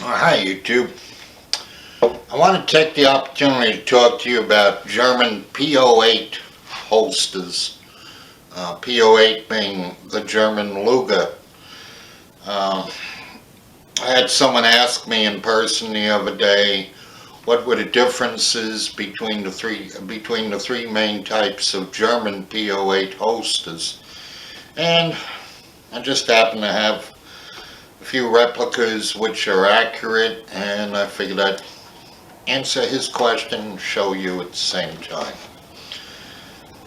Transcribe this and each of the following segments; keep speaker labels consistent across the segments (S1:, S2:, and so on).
S1: Hi YouTube. I want to take the opportunity to talk to you about German P.08 holsters. P.08 being the German Luger. I had someone ask me in person the other day what were the differences between the three main types of German P.08 holsters, and I just happen to have a few replicas which are accurate, and I figured I'd answer his question and show you at the same time.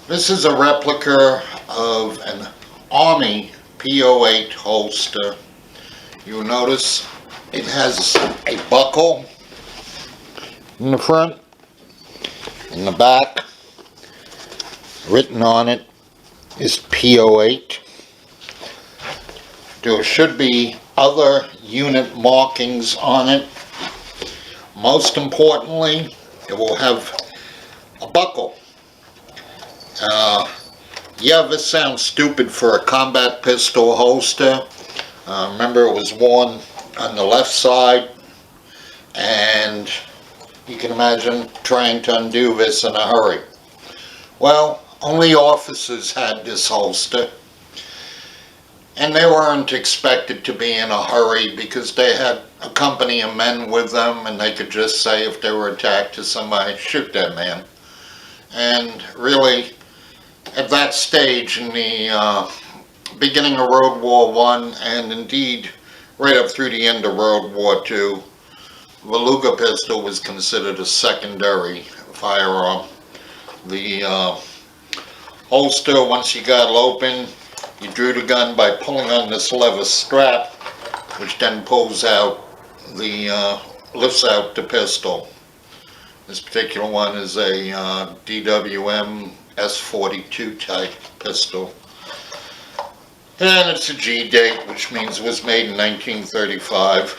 S1: This is a replica of an Army P.08 holster. You'll notice it has a buckle in the front, in the back. Written on it is P.08. There should be other unit markings on it. Most importantly, it will have a buckle. Yeah, this sounds stupid for a combat pistol holster. Remember, it was worn on the left side, and you can imagine trying to undo this in a hurry. Well, only officers had this holster, and they weren't expected to be in a hurry because they had a company of men with them, and they could just say if they were attacked to somebody, shoot that man. And really, at that stage in the beginning of World War I, and indeed right up through the end of World War II, the Luger pistol was considered a secondary firearm. The holster, once you got it open, you drew the gun by pulling on this leather strap, which then pulls out lifts out the pistol. This particular one is a DWM S42 type pistol. And it's a G date, which means it was made in 1935.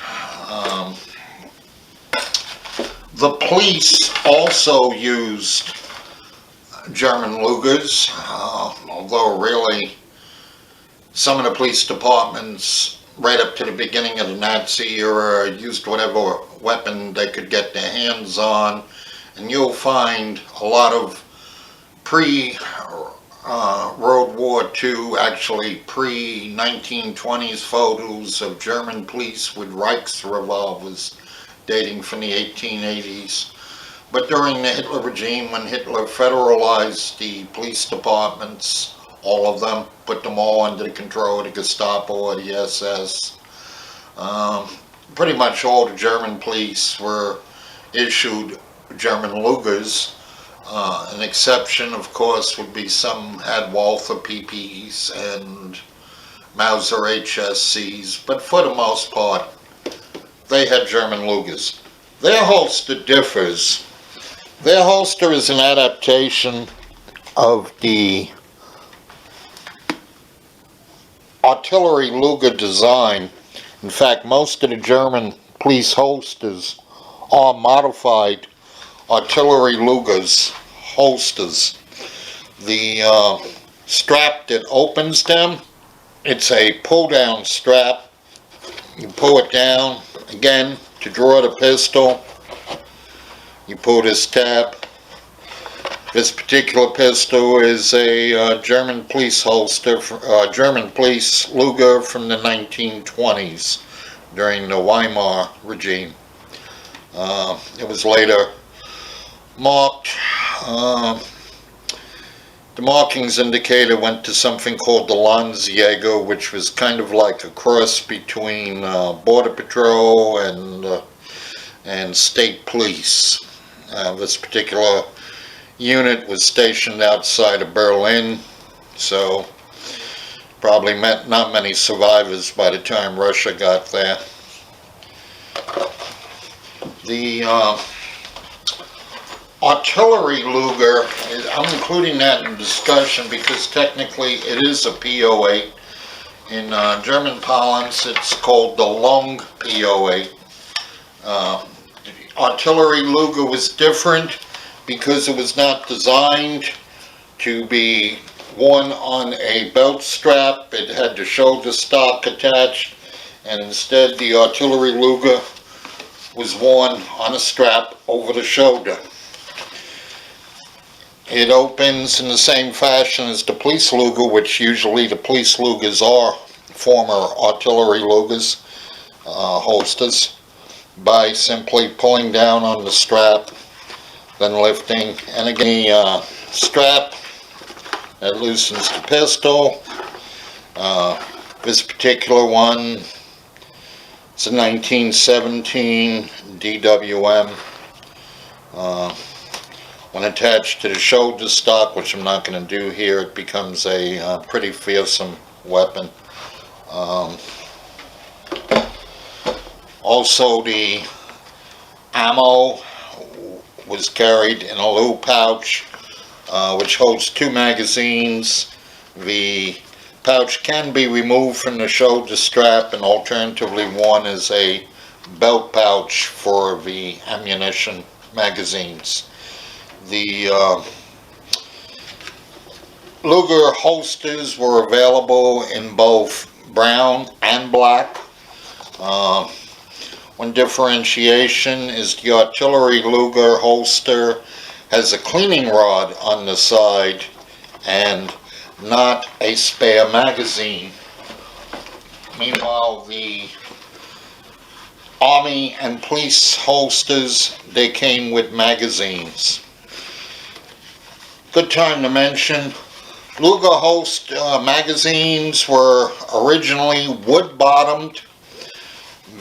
S1: The police also used German Lugers, although really some of the police departments right up to the beginning of the Nazi era used whatever weapon they could get their hands on, and you'll find a lot of pre-World War II, actually pre-1920s photos of German police with Reichs revolvers dating from the 1880s. But during the Hitler regime, when Hitler federalized the police departments, all of them, put them all under the control of the Gestapo or the SS, pretty much all the German police were issued German Lugers. An exception, of course, would be some had Walther PPs and Mauser HSCs, but for the most part, they had German Lugers. Their holster differs. Their holster is an adaptation of the artillery Luger design. In fact, most of the German police holsters are modified artillery Lugers holsters. The strap that opens them, it's a pull-down strap. You pull it down, again, to draw the pistol. You pull this tab. This particular pistol is a German police holster, German police Luger from the 1920s during the Weimar regime. It was later marked. The markings indicate it went to something called the Landsjäger, which was kind of like a cross between Border Patrol and state police. This particular unit was stationed outside of Berlin, so probably not many survivors by the time Russia got there. The artillery Luger, I'm including that in the discussion because technically it is a P.08. In German parlance, it's called the Long P.08. The artillery Luger was different because it was not designed to be worn on a belt strap. It had the shoulder stock attached, and instead the artillery Luger was worn on a strap over the shoulder. It opens in the same fashion as the police Luger, which usually the police Lugers are former artillery Lugers, holsters, by simply pulling down on the strap, then lifting, and again the strap that loosens the pistol. This particular one is a 1917 DWM. When attached to the shoulder stock, which I'm not going to do here, it becomes a pretty fearsome weapon. Also, the ammo was carried in a little pouch, which holds 2 magazines. The pouch can be removed from the shoulder strap and alternatively worn as a belt pouch for the ammunition magazines. The Luger holsters were available in both brown and black. One differentiation is the artillery Luger holster has a cleaning rod on the side and not a spare magazine. Meanwhile, the Army and police holsters, they came with magazines. Good time to mention, Luger holster magazines were originally wood-bottomed.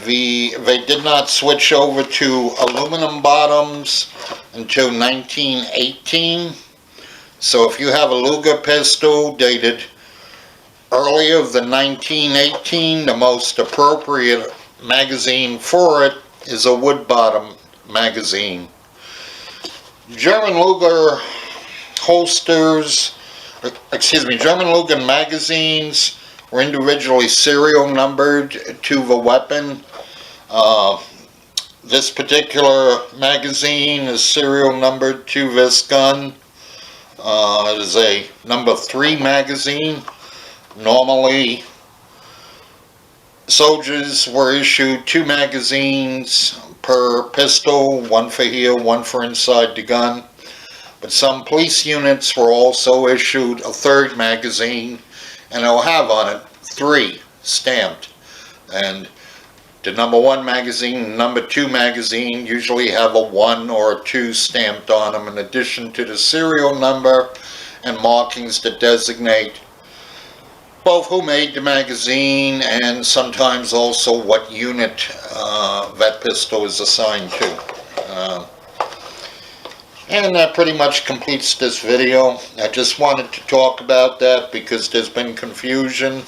S1: They did not switch over to aluminum bottoms until 1918. So if you have a Luger pistol dated earlier than 1918, the most appropriate magazine for it is a wood-bottom magazine. German Luger German Luger magazines were individually serial numbered to the weapon. This particular magazine is serial numbered to this gun. It is a number 3 magazine. Normally, soldiers were issued 2 magazines per pistol, one for here, one for inside the gun. But some police units were also issued a 3rd magazine, and they'll have on it 3 stamped. And the number 1 magazine and number 2 magazine usually have a 1 or a 2 stamped on them, in addition to the serial number and markings that designate both who made the magazine and sometimes also what unit that pistol is assigned to. And that pretty much completes this video. I just wanted to talk about that because there's been confusion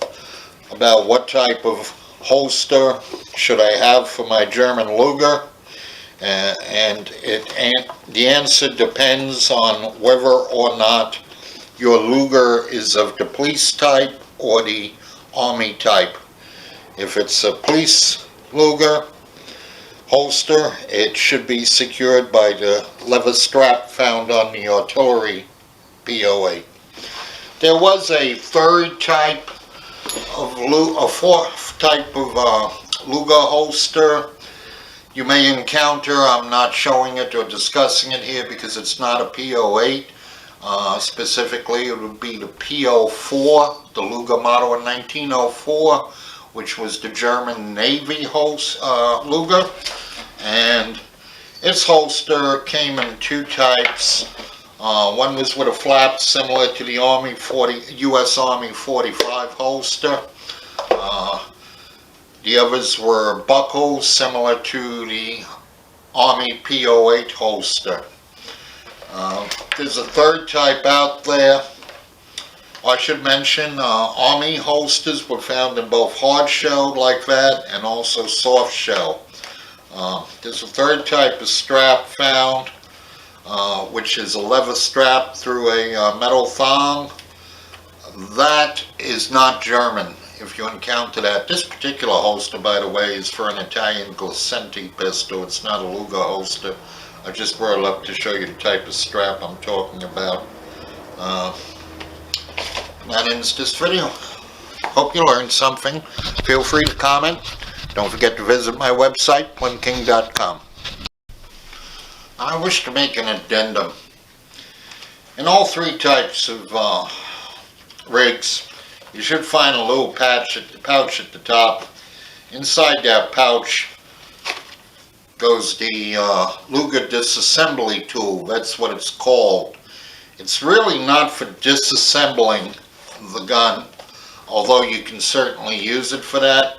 S1: about what type of holster should I have for my German Luger, and the answer depends on whether or not your Luger is of the police type or the Army type. If it's a police Luger holster, it should be secured by the leather strap found on the Artillery P.08. There was a 4th type of Luger holster you may encounter. I'm not showing it or discussing it here because it's not a P.08. Specifically, it would be the P.04, the Luger model in 1904, which was the German Navy Luger, and its holster came in 2 types. One was with a flap similar to the U.S. Army 45 holster. The others were buckles similar to the Army P.08 holster. There's a 3rd type out there. I should mention Army holsters were found in both hard shell like that and also soft shell. There's a 3rd type of strap found, which is a leather strap through a metal thong. That is not German, if you encounter that. This particular holster, by the way, is for an Italian Glicenti pistol. It's not a Luger holster. I just brought it up to show you the type of strap I'm talking about. That ends this video. Hope you learned something. Feel free to comment. Don't forget to visit my website, plimking.com. I wish to make an addendum. In all three types of rigs, you should find a little pouch at the top. Inside that pouch goes the Luger Disassembly tool. That's what it's called. It's really not for disassembling the gun, although you can certainly use it for that.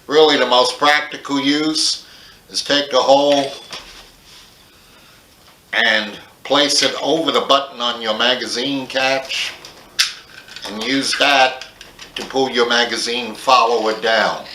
S1: Really, the most practical use is take the hole and place it over the button on your magazine catch and use that to pull your magazine follower down.